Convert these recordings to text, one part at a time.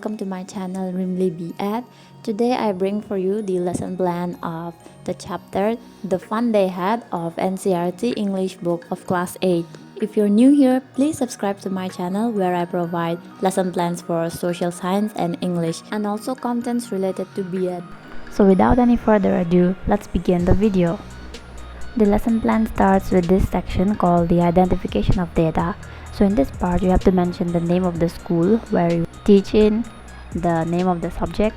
welcome to my channel Rimly Be At. Today I bring for you the lesson plan of the chapter The Fun They Had of NCERT English Book of Class 8. If you're new here, please subscribe to my channel where I provide lesson plans for social science and English and also contents related to BEd. So without any further ado, let's begin the video. The lesson plan starts with this section called the identification of data. So in this part, you have to mention the name of the school where you teach in, the name of the subject,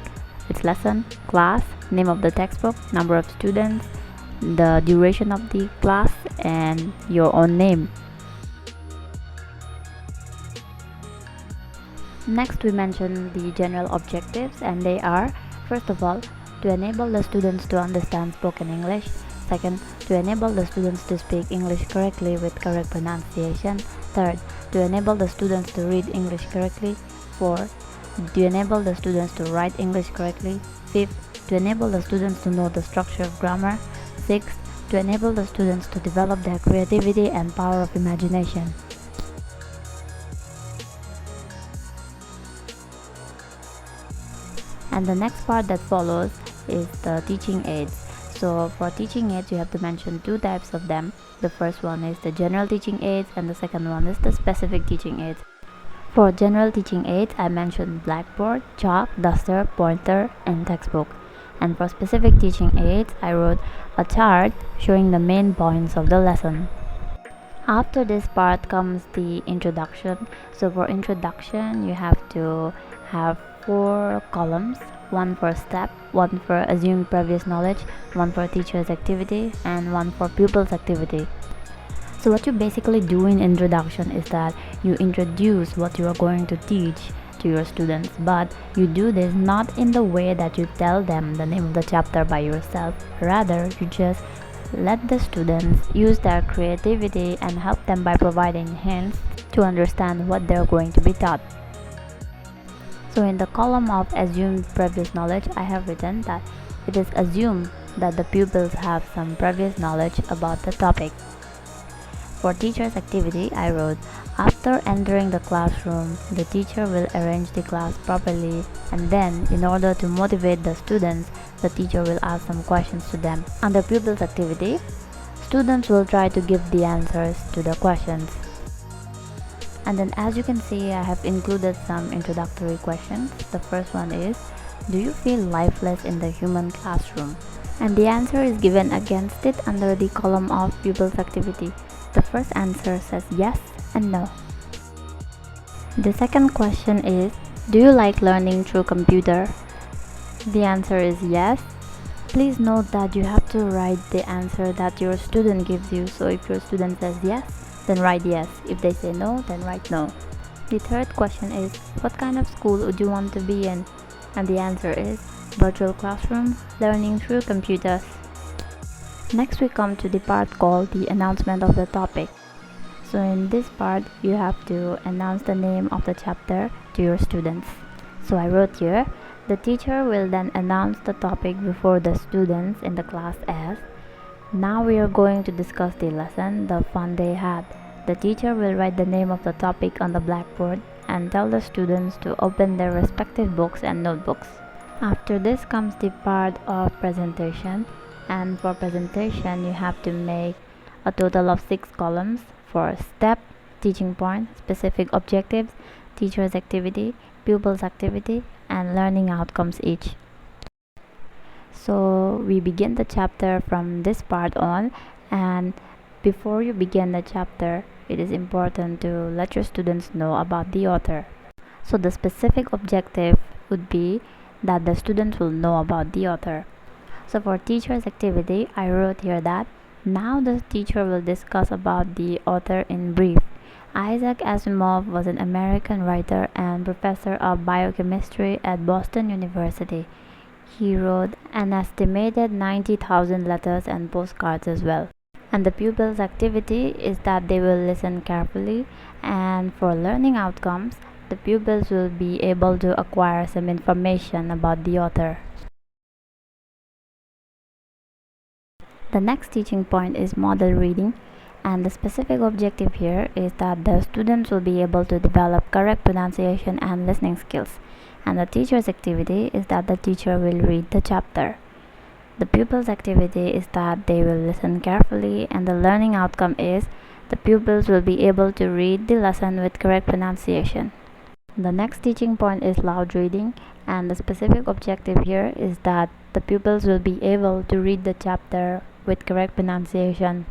its lesson, class, name of the textbook, number of students, the duration of the class, and your own name. Next, we mention the general objectives, and they are, first of all, to enable the students to understand spoken English. Second, to enable the students to speak English correctly with correct pronunciation. Third, to enable the students to read English correctly. Fourth, to enable the students to write English correctly. Fifth, to enable the students to know the structure of grammar. Sixth, to enable the students to develop their creativity and power of imagination. And the next part that follows is the teaching aids. So for teaching aids, you have to mention two types of them. The first one is the general teaching aids and the second one is the specific teaching aids. For general teaching aids, I mentioned blackboard, chalk, duster, pointer, and textbook. And for specific teaching aids, I wrote a chart showing the main points of the lesson. After this part comes the introduction. So for introduction, you have to have 4 columns, one for step, one for assumed previous knowledge, one for teacher's activity, and one for pupil's activity. So what you basically do in introduction is that you introduce what you are going to teach to your students, but you do this not in the way that you tell them the name of the chapter by yourself. Rather, you just let the students use their creativity and help them by providing hints to understand what they're going to be taught. So in the column of assumed previous knowledge, I have written that it is assumed that the pupils have some previous knowledge about the topic. For teacher's activity, I wrote, after entering the classroom, the teacher will arrange the class properly, and then, in order to motivate the students, the teacher will ask some questions to them. Under pupils activity, students will try to give the answers to the questions. And then as you can see, I have included some introductory questions. The first one is, do you feel lifeless in the human classroom? And the answer is given against it under the column of pupils activity. The first answer says yes and no. The second question is, do you like learning through computer? The answer is yes. Please note that you have to write the answer that your student gives you. So if your student says yes, then write yes. If they say no, then write no. The third question is, what kind of school would you want to be in? And the answer is virtual classroom, learning through computers. Next we come to the part called the announcement of the topic. So in this part, you have to announce the name of the chapter to your students. So I wrote here, the teacher will then announce the topic before the students in the class as, now we are going to discuss the lesson, The Fun They Had. The teacher will write the name of the topic on the blackboard and tell the students to open their respective books and notebooks. After this comes the part of presentation, and for presentation you have to make a total of 6 columns for step, teaching point, specific objectives, teacher's activity, pupil's activity, and learning outcomes each. So we begin the chapter from this part on, and before you begin the chapter, it is important to let your students know about the author. So the specific objective would be that the students will know about the author. So for teacher's activity, I wrote here that now the teacher will discuss about the author in brief. Isaac Asimov was an American writer and professor of biochemistry at Boston University. He wrote an estimated 90,000 letters and postcards as well. And the pupils' activity is that they will listen carefully, and for learning outcomes, the pupils will be able to acquire some information about the author. The next teaching point is model reading, and the specific objective here is that the students will be able to develop correct pronunciation and listening skills. And the teacher's activity is that the teacher will read the chapter. The pupils' activity is that they will listen carefully, and the learning outcome is the pupils will be able to read the lesson with correct pronunciation. The next teaching point is loud reading, and the specific objective here is that the pupils will be able to read the chapter with correct pronunciation.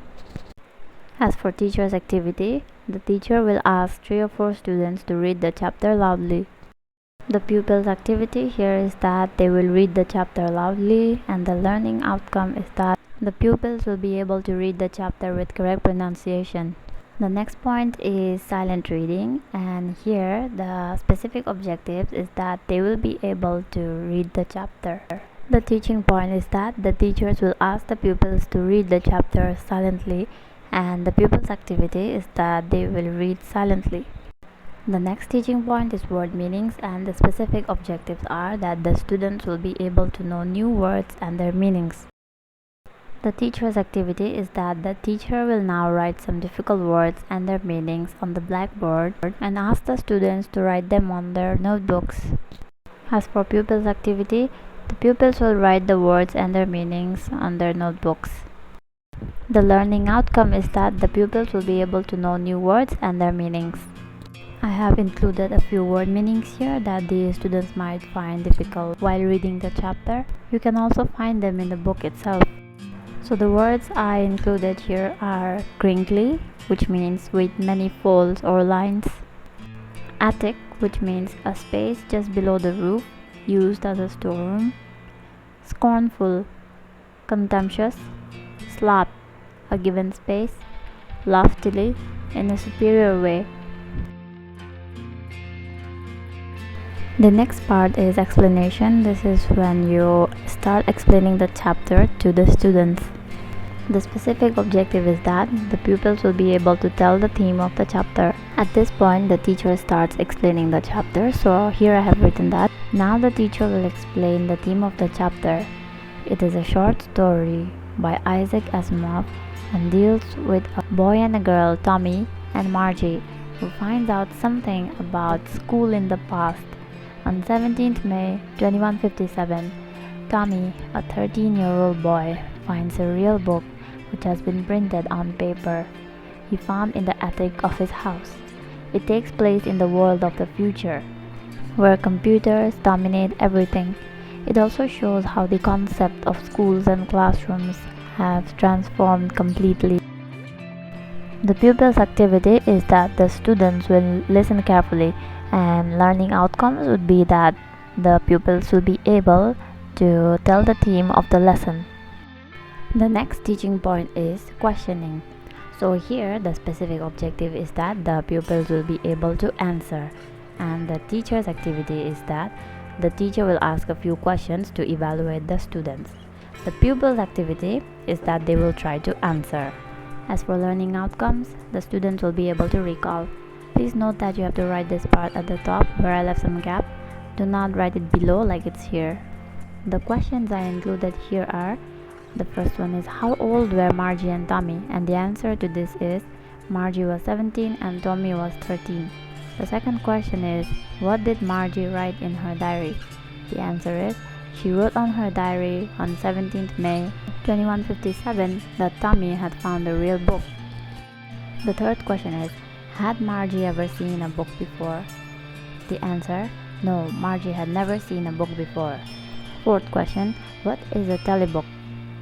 As for teacher's activity, the teacher will ask 3 or 4 students to read the chapter loudly. The pupils' activity here is that they will read the chapter loudly, and the learning outcome is that the pupils will be able to read the chapter with correct pronunciation. The next point is silent reading, and here the specific objective is that they will be able to read the chapter. The teaching point is that the teachers will ask the pupils to read the chapter silently, and the pupils' activity is that they will read silently. The next teaching point is word meanings, and the specific objectives are that the students will be able to know new words and their meanings. The teacher's activity is that the teacher will now write some difficult words and their meanings on the blackboard and ask the students to write them on their notebooks. As for pupils' activity, the pupils will write the words and their meanings on their notebooks. The learning outcome is that the pupils will be able to know new words and their meanings. I have included a few word meanings here that the students might find difficult while reading the chapter. You can also find them in the book itself. So the words I included here are crinkly, which means with many folds or lines; attic, which means a space just below the roof used as a storeroom; scornful, contemptuous; slot, a given space; loftily, in a superior way. The next part is explanation. This is when you start explaining the chapter to the students. The specific objective is that the pupils will be able to tell the theme of the chapter. At this point, the teacher starts explaining the chapter. So here I have written that now the teacher will explain the theme of the chapter. It is a short story by Isaac Asimov and deals with a boy and a girl, Tommy and Margie, who finds out something about school in the past. On 17th May 2157, Tommy, a 13-year-old boy, finds a real book which has been printed on paper he found in the attic of his house. It takes place in the world of the future, where computers dominate everything. It also shows how the concept of schools and classrooms have transformed completely. The pupils' activity is that the students will listen carefully, and learning outcomes would be that the pupils will be able to tell the theme of the lesson. The next teaching point is questioning. So here the specific objective is that the pupils will be able to answer, and the teacher's activity is that the teacher will ask a few questions to evaluate the students. The pupils' activity is that they will try to answer. As for learning outcomes, the students will be able to recall. Please note that you have to write this part at the top where I left some gap. Do not write it below like it's here. The questions I included here are: the first one is how old were Margie and Tommy, and the answer to this is Margie was 17 and Tommy was 13. The second question is what did Margie write in her diary? The answer is she wrote on her diary on 17th May 2157 that Tommy had found a real book. The third question is had Margie ever seen a book before? The answer: no, Margie had never seen a book before. Fourth question: what is a telebook?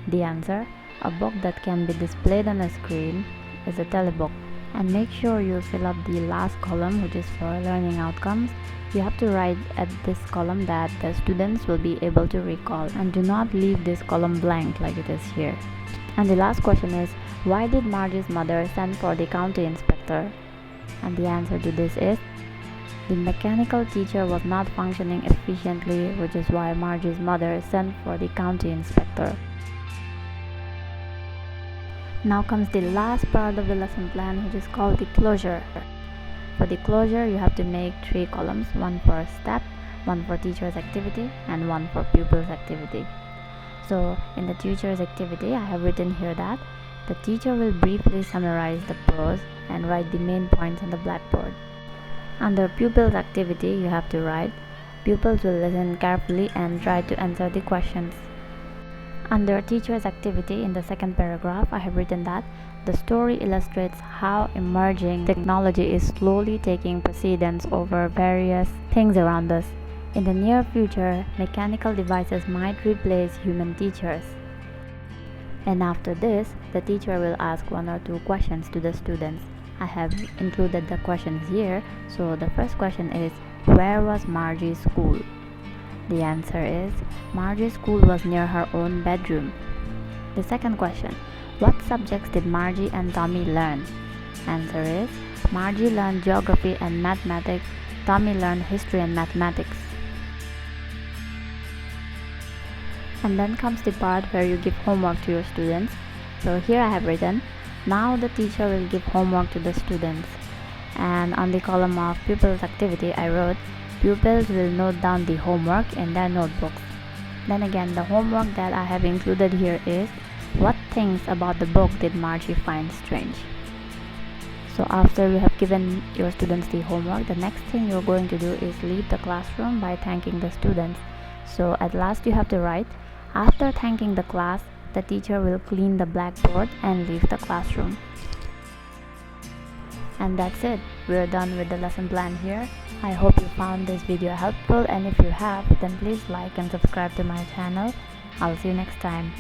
The answer: a book that can be displayed on a screen is a telebook. And make sure you fill up the last column, which is for learning outcomes. You have to write at this column that the students will be able to recall, and do not leave this column blank like it is here. And the last question is why did Margie's mother send for the county inspector? And the answer to this is the mechanical teacher was not functioning efficiently, which is why Margie's mother sent for the county inspector. Now comes the last part of the lesson plan, which is called the closure. For the closure, you have to make 3 columns, one for step, one for teacher's activity, and one for pupil's activity. So in the teacher's activity, I have written here that the teacher will briefly summarize the prose and write the main points on the blackboard. Under pupil's activity, you have to write Pupils will listen carefully and try to answer the questions. Under teacher's activity in the second paragraph, I have written that the story illustrates how emerging technology is slowly taking precedence over various things around us. In the near future, mechanical devices might replace human teachers. And after this, the teacher will ask one or two questions to the students. I have included the questions here. So the first question is, where was Margie's school? The answer is, Margie's school was near her own bedroom. The second question, what subjects did Margie and Tommy learn? Answer is, Margie learned geography and mathematics, Tommy learned history and mathematics. And then comes the part where you give homework to your students. So here I have written, now the teacher will give homework to the students. And on the column of pupils activity I wrote, pupils will note down the homework in their notebooks. Then again, the homework that I have included here is, what things about the book did Margie find strange? So after you have given your students the homework, the next thing you're going to do is leave the classroom by thanking the students. So at last you have to write, after thanking the class, the teacher will clean the blackboard and leave the classroom. And that's it. We're done with the lesson plan here. I hope you found this video helpful, and if you have, then please like and subscribe to my channel. I'll see you next time.